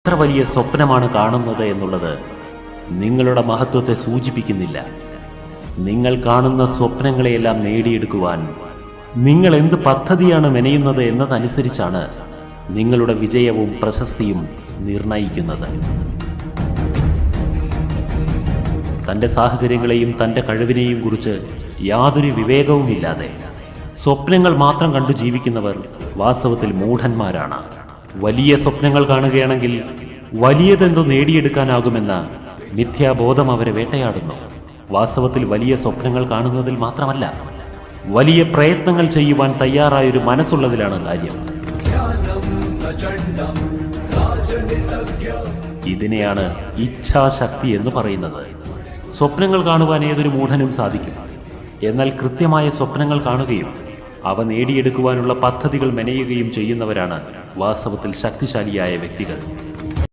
എത്ര വലിയ സ്വപ്നമാണ് കാണുന്നത് എന്നുള്ളത് നിങ്ങളുടെ മഹത്വത്തെ സൂചിപ്പിക്കുന്നില്ല. നിങ്ങൾ കാണുന്ന സ്വപ്നങ്ങളെയെല്ലാം നേടിയെടുക്കുവാൻ നിങ്ങൾ എന്ത് പദ്ധതിയാണ് മെനയുന്നത് എന്നതനുസരിച്ചാണ് നിങ്ങളുടെ വിജയവും പ്രശസ്തിയും നിർണയിക്കുന്നത്. തൻ്റെ സാഹചര്യങ്ങളെയും തൻ്റെ കഴിവിനെയും കുറിച്ച് യാതൊരു വിവേകവുമില്ലാതെ സ്വപ്നങ്ങൾ മാത്രം കണ്ടു ജീവിക്കുന്നവർ വാസ്തവത്തിൽ മൂഢന്മാരാണ്. വലിയ സ്വപ്നങ്ങൾ കാണുകയാണെങ്കിൽ വലിയതെന്തോ നേടിയെടുക്കാനാകുമെന്ന മിഥ്യാബോധം അവരെ വേട്ടയാടുന്നു. വാസ്തവത്തിൽ വലിയ സ്വപ്നങ്ങൾ കാണുന്നതിൽ മാത്രമല്ല, വലിയ പ്രയത്നങ്ങൾ ചെയ്യുവാൻ തയ്യാറായൊരു മനസ്സുള്ളതിലാണ് കാര്യം. ഇതിനെയാണ് ഇച്ഛാശക്തി എന്ന് പറയുന്നത്. സ്വപ്നങ്ങൾ കാണുവാൻ ഏതൊരു മൂഢനും സാധിക്കും. എന്നാൽ കൃത്യമായ സ്വപ്നങ്ങൾ കാണുകയും അവ നേടിയെടുക്കുവാനുള്ള പദ്ധതികൾ മെനയുകയും ചെയ്യുന്നവരാണ് വാസ്തവത്തിൽ ശക്തിശാലിയായ വ്യക്തികൾ.